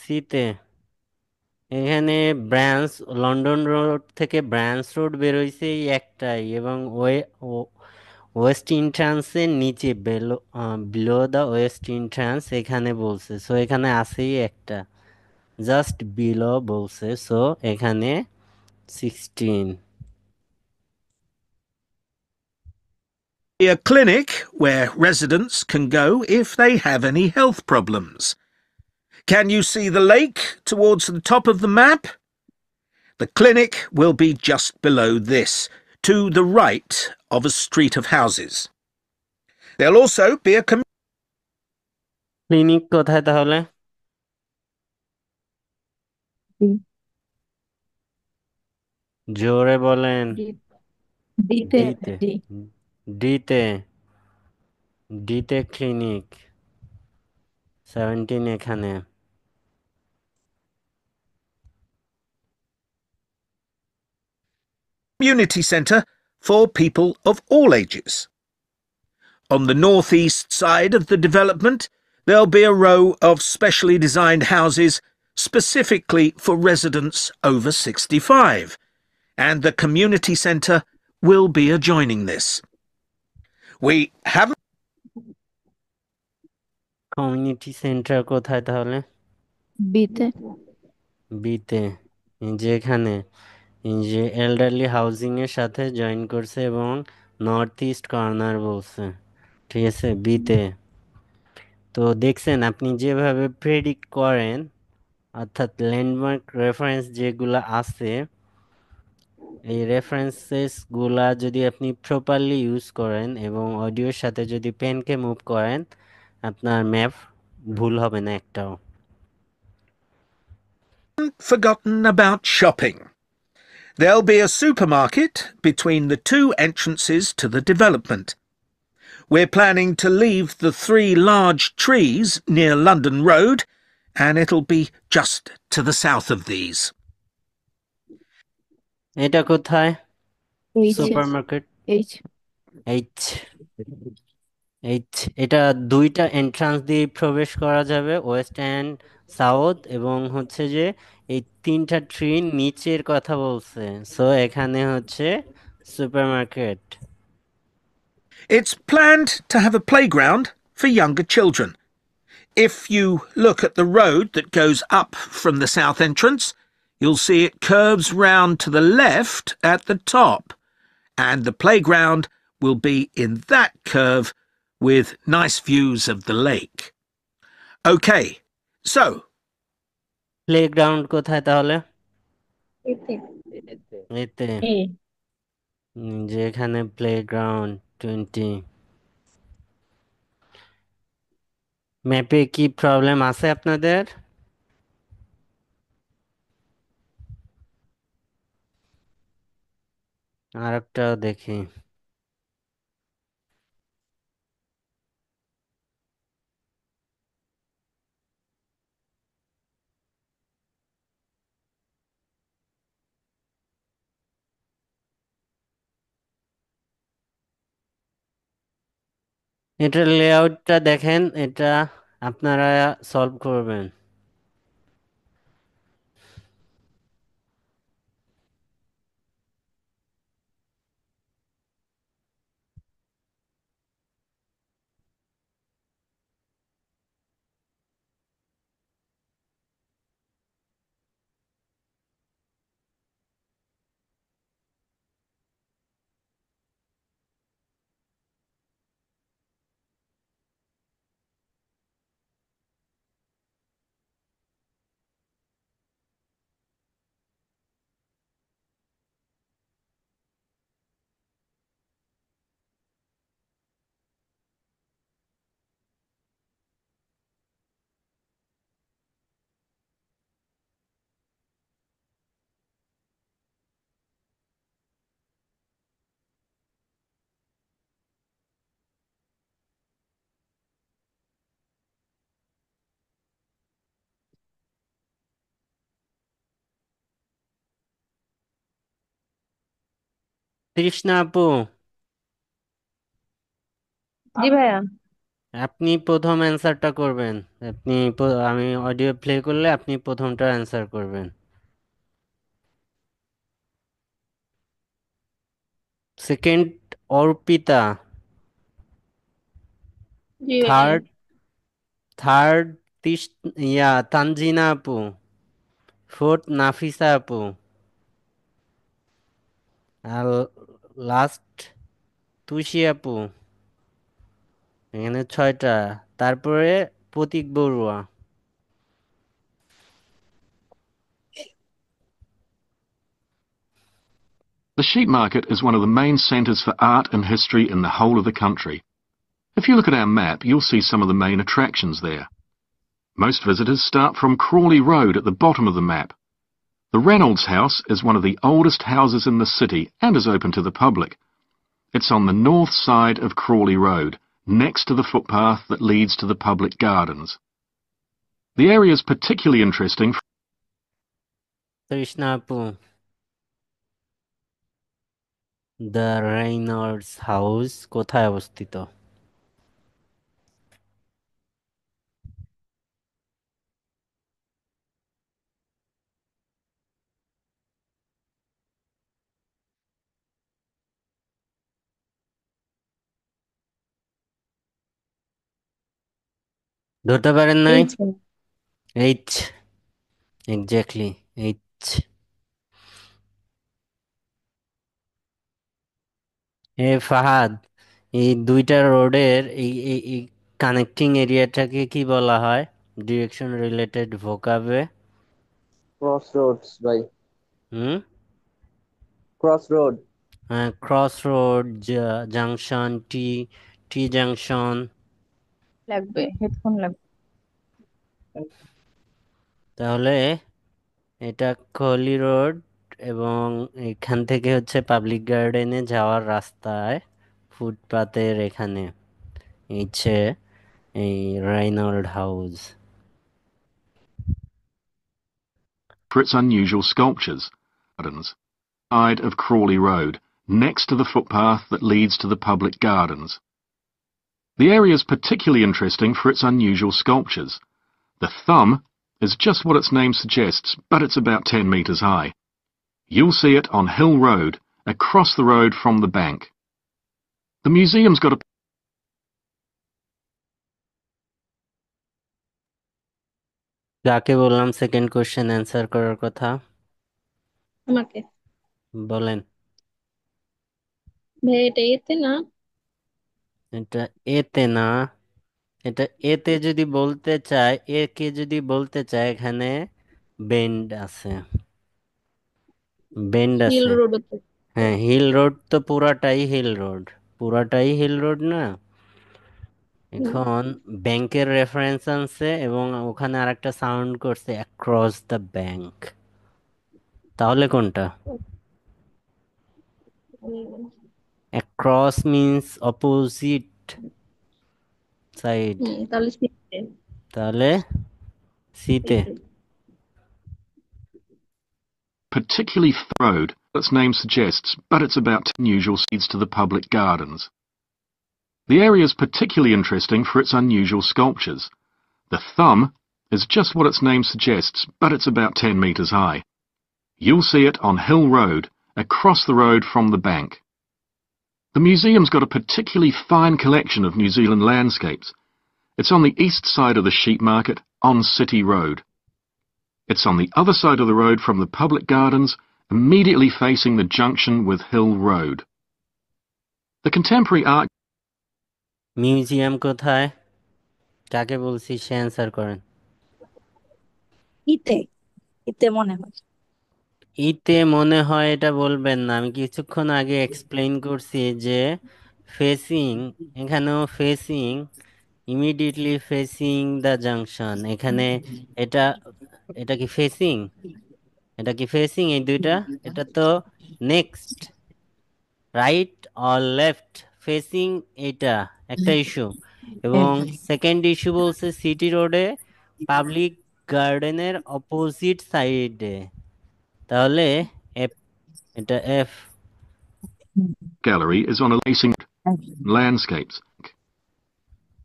সিতে। এখানে branch London road থেকে branch road বেরোইছে এই একটাই, এবং West এন্ট্রান্সের নিচে below the West entrance এখানে বলছে। সো এখানে আছেই একটা, জাস্ট বিলো বলছে। সো এখানে 16। a clinic where residents can go if they have any health problems. Can you see the lake towards the top of the map? The clinic will be just below this, to the right of a street of houses. There'll also be a clinic কোথায় তাহলে? জোরে বলেন। ডিতে ডিতে ডিতে clinic 17 এখানে। community centre for people of all ages. On the northeast side of the development, there'll be a row of specially designed houses specifically for residents over 65, and the community centre will be adjoining this. We haven't community centre কোথায় তাহলে? বিতে। যেখানে যে elderly housing এর সাথে join করছে এবং north east corner বলছে, ঠিক আছে, বিতে। তো দেখছেন আপনি যেভাবে প্রেডিক্ট করেন, অর্থাৎ ল্যান্ডমার্ক রেফারেন্স যেগুলো আছে, এই রেফারেন্সেসগুলা যদি আপনি প্রপারলি ইউজ করেন এবং অডিওর সাথে যদি পেনকে মুভ করেন, আপনার ম্যাপ ভুল হবে না একটাও। forgotten about shopping. There'll be a supermarket between the 2 entrances to the development. We're planning to leave the 3 large trees near London Road, and it'll be just to the south of these. এটা কোথায়? H supermarket. H H H এটা দুইটা entrance দিয়ে প্রবেশ করা যাবে, West End south, এবং হচ্ছে যে এই তিনটা ট্রি নিচের কথা বলছে, সো এখানে হচ্ছে supermarket. It's planned to have a playground for younger children. If you look at the road that goes up from the south entrance, you'll see it curves round to the left at the top, and the playground will be in that curve with nice views of the lake. Okay, so playground কোথায় তাহলে? এতে এতে A যেখানে playground 20। ম্যাপে কি problem আছে আপনাদের? আর একটা দেখি। এটার লেআউটটা দেখেন, এটা আপনারা সলভ করবেন। তৃষ্ণা আপু, জি ভাইয়া। আপনি প্রথম অ্যান্সারটা করবেন। আমি অডিও প্লে করলে আপনি প্রথমটা অ্যান্সার করবেন। সেকেন্ড অর্পিতা, জি ভাইয়া। থার্ড থার্ড তানজিনা আপু, ফোর্থ নাফিসা আপু, আর লাস্ট তুষি আপু। এখানে 6টা। তারপরে প্রতীক Barua. The sheep market is one of the main centres for art and history in the whole of the country. If you look at our map, you'll see some of the main attractions there. Most visitors start from Crawley Road at the bottom of the map. The Reynolds House is one of the oldest houses in the city and is open to the public. It's on the north side of Crawley Road, next to the footpath that leads to the public gardens. The area is particularly interesting. তৃষ্ণা আপু, the রেইনল্ডস house কোথায় অবস্থিত? ধরতে পারেন নাই? H H, exactly H. Fahad, এই দুইটা রোডের এই কানেক্টিং এরিয়াটাকে কি বলা হয় ডিরেকশন রিলেটেড ভোকাবে? ক্রস রোডস ভাই, হুম, ক্রস রোড। হ্যাঁ, ক্রস রোড, জাংশন, টি টি জাংশন। লাগবে, হেডফোন লাগবে। তাহলে এটা খলি রোড, এবং এখান থেকে হচ্ছে পাবলিক গার্ডেনে যাওয়ার রাস্তায় ফুটপাতের এখানে হচ্ছে এই রেইনল্ড house. For its unusual sculptures. Gardens. side of Crawley Road, next to the footpath that leads to the public gardens. The area is particularly interesting for its unusual sculptures. The thumb is just what its name suggests, but it's about 10 metres high. You'll see it on Hill Road, across the road from the bank. The museum's got a যাকে বললাম second question answer করার কথা আমাকে বলেন। ভাই এটা এতে না, এটা এতে না, এটা এতে যদি বলতে চায়, একে যদি বলতে চায় এখানে বেন্ড আছে, বেন্ড হিল আছে। রোড। হ্যাঁ, হিল রোড তো পুরাটাই হিল রোড, পুরাটাই হিল রোড না। এখন ব্যাংকের রেফারেন্স আনছে এবং ওখানে আরেকটা সাউন্ড করছে অ্যাক্রস দ্য ব্যাংক, তাহলে কোনটা? অ্যাক্রস মিন্স অপোজিট সাইড, তাহলে সিতে। তাহলে সিতে। particularly road, its name suggests, but it's about unusual seeds to the public gardens. The area is particularly interesting for its unusual sculptures. The thumb is just what its name suggests, but it's about 10 metres high. You'll see it on Hill Road, across the road from the bank. The museum's got a particularly fine collection of New Zealand landscapes. It's on the east side of the sheep market on City Road. It's on the other side of the road from the public gardens, immediately facing the junction with Hill Road. The contemporary art museum কোথায়? কাকে বলছি সে answer করেন। ইতে ইতে মনে হয়। ইতে মনে হয় এটা বলবেন না, আমি কিছুক্ষণ আগে এক্সপ্লেইন করছি যে ফেসিং, এখানেও facing, immediately facing the junction, এখানে এটা, এটা কি ফেসিং, এটা কি ফেসিং এই দুইটা? এটা তো next, right or left facing, এটা একটা ইস্যু। এবং সেকেন্ড ইস্যু বলছে সিটি রোডে পাবলিক গার্ডেনের অপোজিট সাইডে, তাহলে এফ, এটা F. gallery is on a facing landscapes.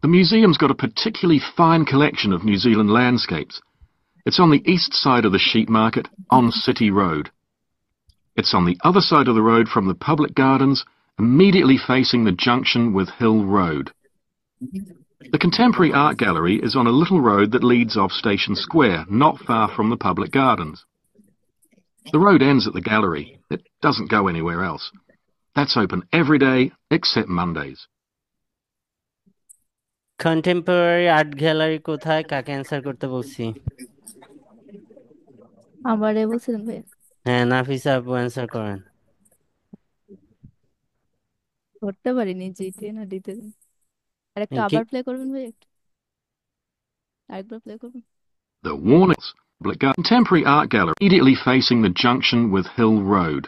The museum's got a particularly fine collection of New Zealand landscapes. It's on the east side of the sheep market on City Road. It's on the other side of the road from the public gardens, immediately facing the junction with Hill Road. The Contemporary Art Gallery is on a little road that leads off Station Square, not far from the public gardens. The road ends at the gallery. It doesn't go anywhere else. That's open every day except Mondays. Contemporary art gallery কোথায়? কাকে answer করতে বলছি? আমারে বলছিলেন ভাই, হ্যাঁ, নাফিসা আপু answer করেন। ধরতে পারিনি জিতে না দিতে। আরেকটা কি? আবার প্লে করবেন ভাই, একটু আরেকবার প্লে করবেন। The Warnings Contemporary Art Gallery immediately facing the junction with Hill Road.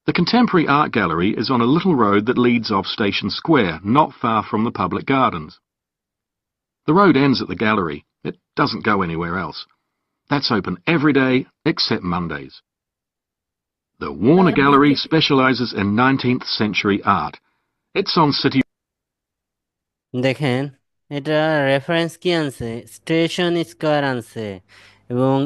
The Contemporary Art Gallery is on a little road that leads off Station Square, not far from the public gardens. The road ends at the gallery. It doesn't go anywhere else. That's open every day except Mondays. The Warner Gallery specialises in 19th century art. It's on City. দেখেন এটা reference কি আনছে, station square আনছে এবং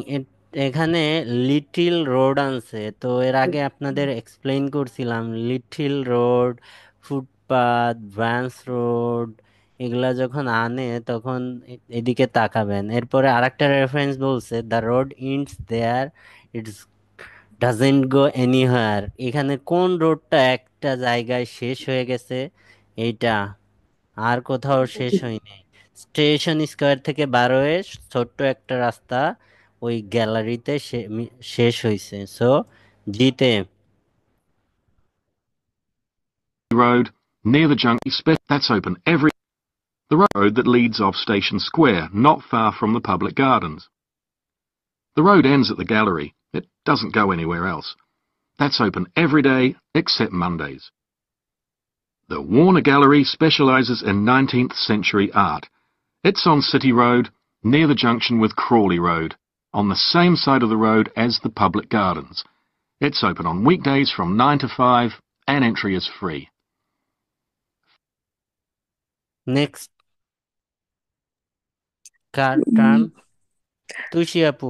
এখানে little road আনছে। তো এর আগে আপনাদের এক্সপ্লেইন করছিলাম little road, footpath, Vance road, এগুলা যখন আনে তখন এদিকে তাকাবেন। এরপরে আরেকটা রেফারেন্স বলছে the road ends there, it's doesn't go anywhere. এখানে কোন রোডটা একটা জায়গায় শেষ হয়ে গেছে, এইটা আর কোথাও শেষ হয়নি। স্টেশন স্কয়ার থেকে বার হয়ে ছোট্ট একটা রাস্তা ওই গ্যালারিতে শেষ হয়েছে। সো জিতে Road near the junction. That's open every. The road that leads off Station Square, not far from the public gardens. The road ends at the gallery. It doesn't go anywhere else. That's open every day except Mondays. The Warner Gallery specialises in 19th century art. It's on City Road, near the junction with Crawley Road, on the same side of the road as the public gardens. It's open on weekdays from 9 to 5 and entry is free. Next কার turn? Tushi আপু।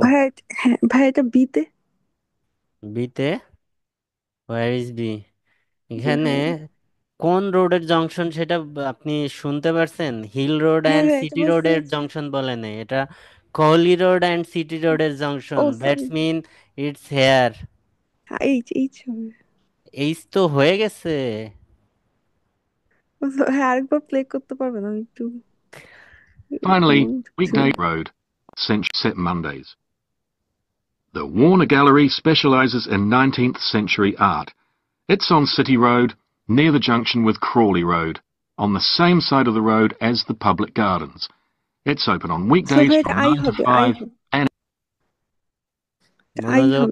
ভাই এটা বিতে। বিতে? Where is B? এখানে কোন রোডের জংশন সেটা আপনি শুনতে পারছেন? হিল রোড অ্যান্ড এটা সিটি বলছে রোডের জংশন বলে না, এটা কোহলি রোড অ্যান্ড সিটি রোডের জংশন। That's mean it's here. H হবে। এইচ তো হয়ে গেছে। হ্যাঁ আরেকবার প্লে করতে পারবেন? আমি একটু Finally, weekday road, set Mondays. The Warner Gallery specialises in 19th century art. It's on City Road, near the junction with Crawley Road, on the same side of the road as the public gardens. It's open on weekdays from 9 to 5 and মনোযোগ।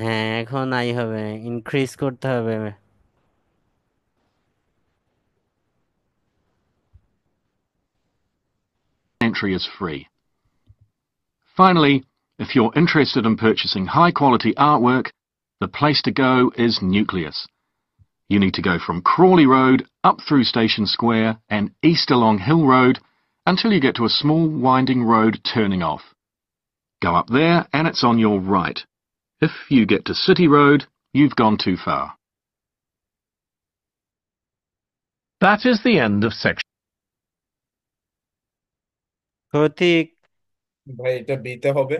হ্যাঁ এখন I হবে, increase করতে হবে। entry is free. Finally, if you're interested in purchasing high-quality artwork, the place to go is Nucleus. You need to go from Crawley Road up through Station Square and east along Hill Road until you get to a small winding road turning off. Go up there and it's on your right. If you get to City Road, you've gone too far. That is the end of section. প্রতীক। ভাই এটা বিতে হবে?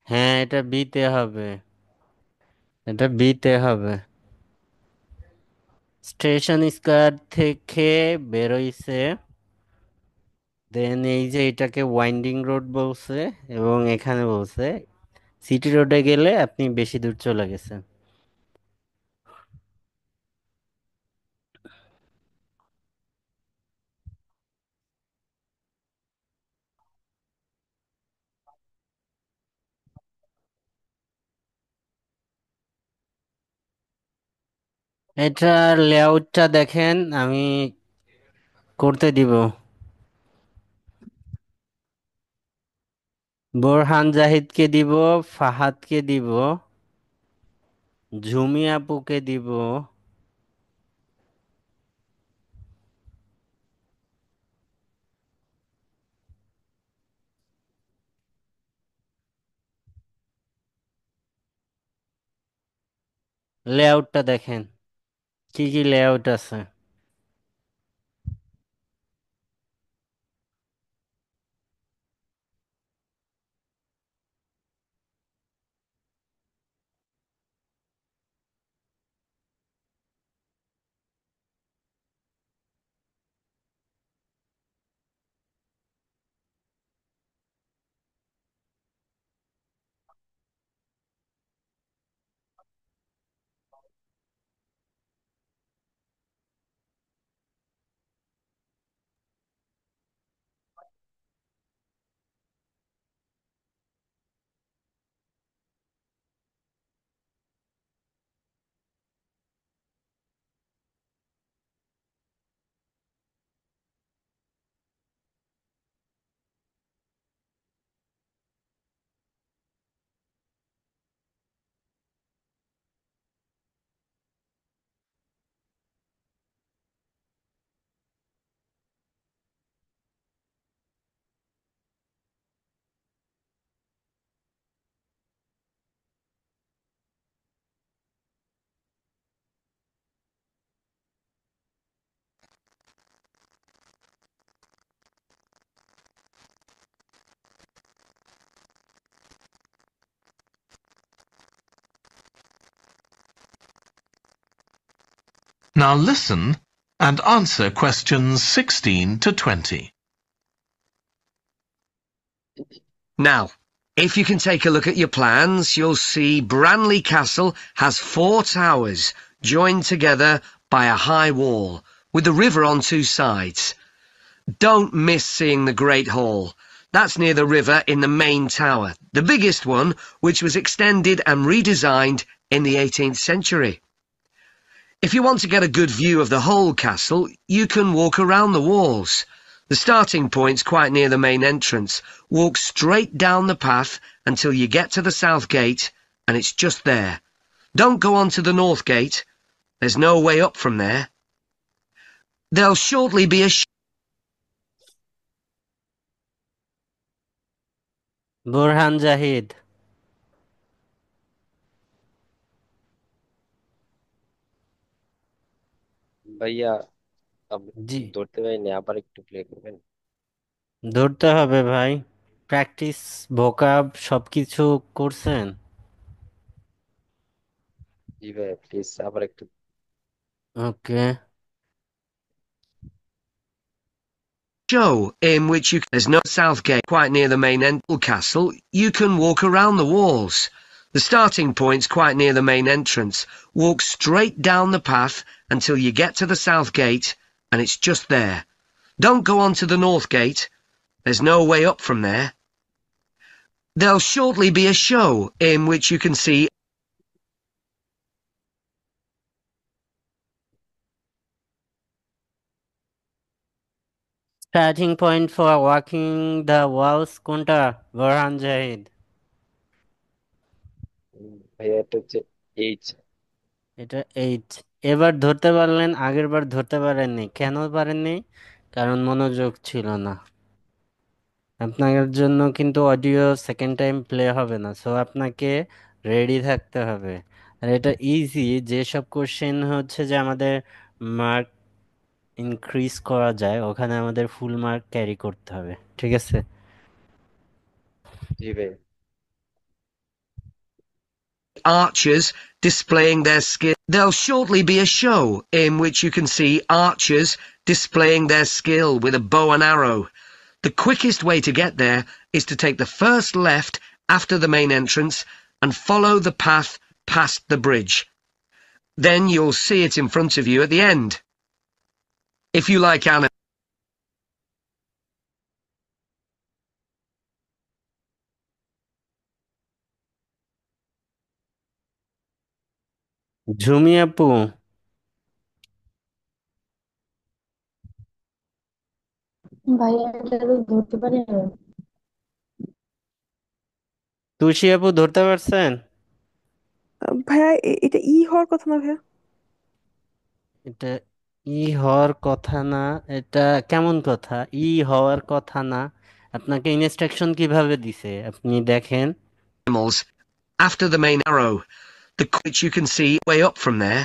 হ্যাঁ এটা বিতে হবে, এটা বিতে হবে। স্টেশন স্কয়ার থেকে বেরোইছে, দেন এই যে এটাকে ওয়াইন্ডিং রোড বলছে এবং এখানে বলছে সিটি রোডে গেলে আপনি বেশি দূর চলে গেছেন। এটার লেআউটটা দেখেন, আমি করতে দিব। বোরহান জাহিদকে দিব, ফাহাদকে দিব, ঝুমি আপুকে দিব, লেআউটটা দেখেন কি কি লেআউট আছে। Now listen and answer questions 16 to 20. Now, if you can take a look at your plans, you'll see Branley Castle has 4 towers joined together by a high wall, with the river on 2 sides. Don't miss seeing the Great Hall. That's near the river in the main tower, the biggest one, which was extended and redesigned in the 18th century. If you want to get a good view of the whole castle, you can walk around the walls. The starting point's quite near the main entrance. Walk straight down the path until you get to the south gate, and it's just there. Don't go on to the north gate. There's no way up from there. There'll shortly be a Borhan Zahid. ভাইয়া জি, ধরতে পারিনি, আবার একটু play করবেন? ধরতে হবে ভাই। Practice, ভোকাব সবকিছু করছেন? জি ভাইয়া, প্লিজ আবার একটু। ওকে। show in which there's no south gate quite near the main castle. You can walk around the walls. The starting point's quite near the main entrance. Walk straight down the path until you get to the south gate, and it's just there. Don't go on to the north gate. There's no way up from there. There'll shortly be a show in which you can see starting point for walking the walls কোনটা বোরহান জাহিদ? ভাইয়া এটা হচ্ছে H. এটা 8। এবার ধরতে পারলেন, আগের বার ধরতে পারেননি। কেন পারেননি? কারণ মনোযোগ ছিল না। আপনার জন্য কিন্তু অডিও সেকেন্ড টাইম প্লে হবে না, সো আপনাকে রেডি থাকতে হবে। আর এটা ইজি, যেসব কোশ্চেন হচ্ছে যে আমাদের মার্ক ইনক্রিজ করা যায়, ওখানে আমাদের ফুল মার্ক ক্যারি করতে হবে, ঠিক আছে? জি ভাইয়া। archers displaying their skill. There'll shortly be a show in which you can see archers displaying their skill with a bow and arrow. The quickest way to get there is to take the first left after the main entrance and follow the path past the bridge. Then you'll see it in front of you at the end. If you like Anna, ঝুমি আপু, ভাইয়া এটা তো ধরতে পারি না। তুষি আপু ধরতে পারছেন? ভাইয়া এটা ই হওয়ার কথা না ভাইয়া। এটা ই হওয়ার কথা না। এটা কেমন কথা ই হওয়ার কথা না? আপনাকে ইনস্ট্রাকশন কিভাবে দিছে আপনি দেখেন। animals after the main arrow, the which you can see way up from there.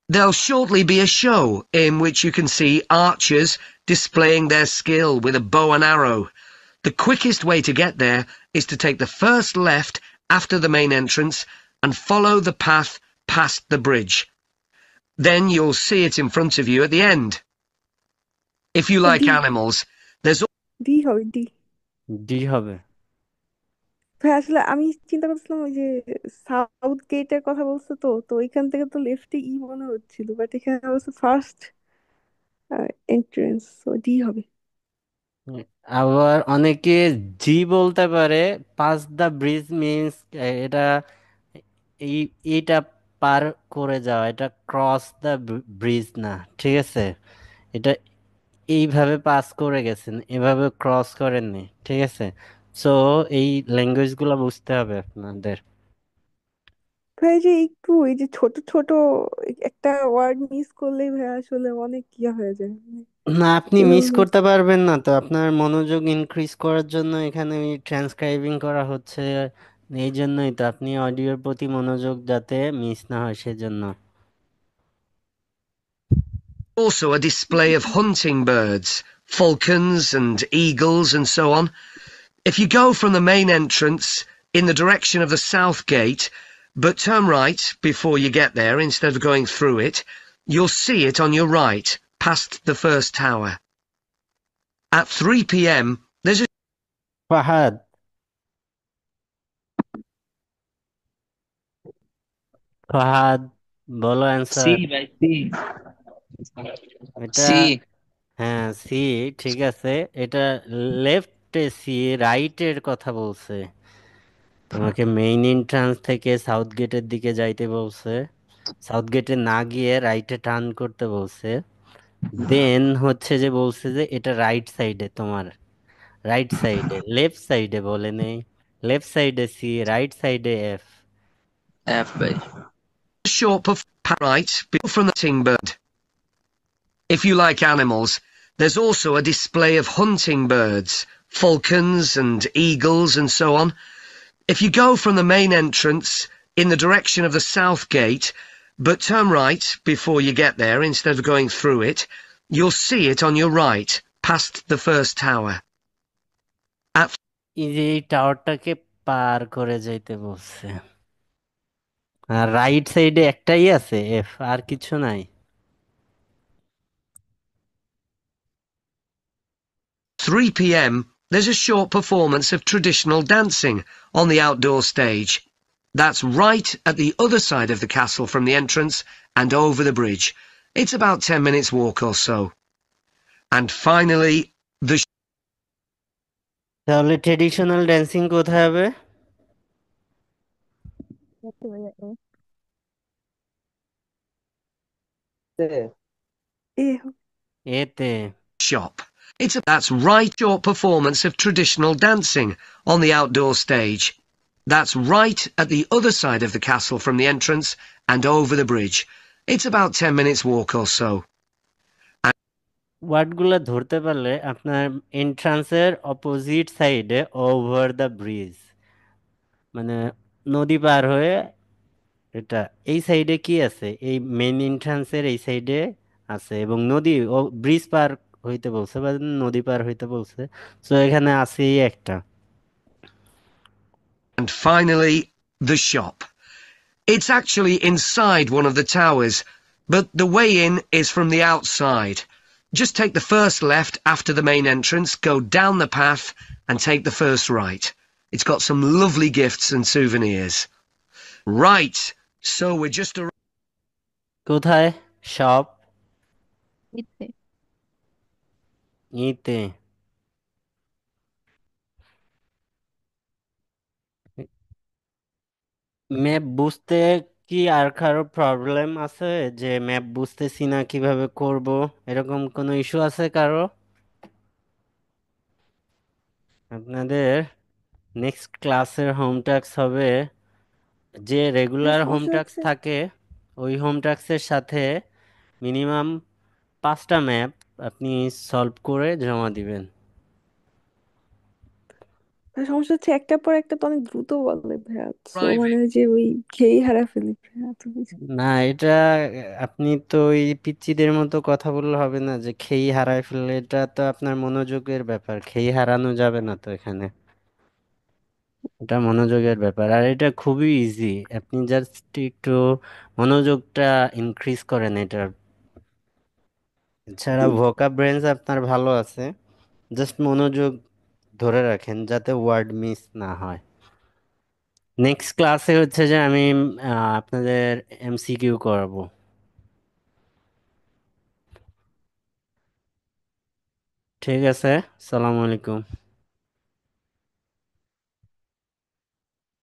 There'll shortly be a show in which you can see archers displaying their skill with a bow and arrow. The quickest way to get there is to take the first left after the main entrance and follow the path past the bridge. Then you'll see it in front of you at the end. If you like D animals, there's D হবে D. D হবে। ভাই আসলে আমি চিন্তা করছিলাম ওই যে south গেটের কথা বলছো, তো তো ওইখান থেকে তো লেফটে ই মনে হচ্ছিল, বাট এখানে অবশ্য ফার্স্ট এন্ট্রেন্স, তো ডি হবে। আবার অনেকে জি বলতে পারে। পাস দ্য ব্রিজ মিন্স এটা এই এইটা পার করে যাওয়া, এটা ক্রস দ্য ব্রিজ না, ঠিক আছে? এটা এইভাবে পাস করে গেছেন, এভাবে ক্রস করেননি, ঠিক আছে? সো এই ল্যাঙ্গুয়েজ গুলো বুঝতে হবে আপনাদের। ভাই যে একটু এই যে ছোট ছোট একটা ওয়ার্ড মিস করলেই ভাই আসলে অনেক ইয়ে হয়ে যায়, মানে না, আপনি কিভাবে মিস করতে পারবেন না তো। আপনার মনোযোগ ইনক্রিজ করার জন্য এখানে ট্রান্সক্রাইবিং করা হচ্ছে। এই জন্যই তো, আপনি অডিওর প্রতি মনোযোগ যাতে মিস না হয় সেজন্য। also a display of hunting birds, falcons and eagles and so on. If you go from the main entrance in the direction of the south gate, but turn right before you get there instead of going through it, you'll see it on your right, past the first tower. At 3 p.m, there's a Fahad, Fahad বলো C answer. ভাই C. এটা C. হ্যাঁ, C, ঠিক আছে। এটা লেফটে C, রাইটের কথা বলছে। তোমাকে মেইন এন্ট্রান্স থেকে সাউথ গেটের দিকে যাইতে বলছে। সাউথ গেটে না গিয়ে রাইটে টার্ন করতে বলছে। দেন হচ্ছে যে বলছে যে এটা রাইট সাইডে, তোমার রাইট সাইডে, লেফট সাইডে বলে নেই। লেফট সাইডে সি, রাইট সাইডে এফ। F ভাই A short right from the hunting bird. If you like animals, there's also a display of hunting birds, falcons and eagles and so on. If you go from the main entrance in the direction of the south gate, but turn right before you get there instead of going through it, you'll see it on your right, past the first tower. এই যে এই টাওয়ারটাকে পার করে যাইতে বলছে, আর right সাইডে একটাই আছে F, আর কিছু নাই। 3 p.m. there's a short performance of traditional dancing on the outdoor stage. That's right at the other side of the castle from the entrance and over the bridge. It's about 10 minutes walk or so. And finally, তাহলে traditional dancing কোথায় হবে? এতে shop. That's right short performance of traditional dancing on the outdoor stage. That's right at the other side of the castle from the entrance and over the bridge. It's about 10 minutes walk or so. ওয়ার্ডগুলো ধরতে পারলে আপনার এন্ট্রান্সের opposite সাইডে over the bridge, মানে নদী পার হয়ে, এটা এই সাইডে কি আছে, এই মেইন এন্ট্রান্সের এই সাইডে আছে, এবং নদী ও ব্রিজ পার হইতে বলছে বা নদী পার হইতে বলছে, তো এখানে আছে এই একটা। And finally, the shop. It's actually inside one of the towers, but the way in is from the outside. Just take the first left after the main entrance, go down the path, and take the first right. It's got some lovely gifts and souvenirs. Right, so we're just কোথায় shop? ইতে ইতে map বুঝতে কি আর কারো problem আছে, যে map বুঝতেছি না কিভাবে করব, এরকম কোনো ইস্যু আছে কারো? আপনাদের নেক্সট ক্লাসের হোম টাস্ক হবে, যে রেগুলার হোম সমস্যা টাস্ক হচ্ছে থাকে ওই হোম টাস্কের সাথে মিনিমাম 5টা ম্যাপ আপনি সলভ করে জমা দিবেন। সমস্যা হচ্ছে একটার পর একটা তো অনেক দ্রুত বলে ভাইয়া, তো মানে ওই যে ওই খেয়েই হারা ফেলি ভাইয়া, তো না, এটা আপনি তো ওই পিচ্চিদের মতো কথা বললে হবে না যে খেই হারায় ফেললে, এটা তো আপনার মনোযোগের ব্যাপার, খেই হারানো যাবে না তো এখানে, এটা মনোযোগের ব্যাপার, আর এটা খুবই ইজি, আপনি জাস্ট একটু মনোযোগটা ইনক্রিজ করেন এটার। এছাড়া ভোকাবুলারি আপনার ভালো আছে, জাস্ট মনোযোগ ধরে রাখেন যাতে ওয়ার্ড মিস না হয়। নেক্সট ক্লাসে হচ্ছে যে আমি আপনাদের এমসিকিউ করাবো। ঠিক আছে, আসসালামু আলাইকুম।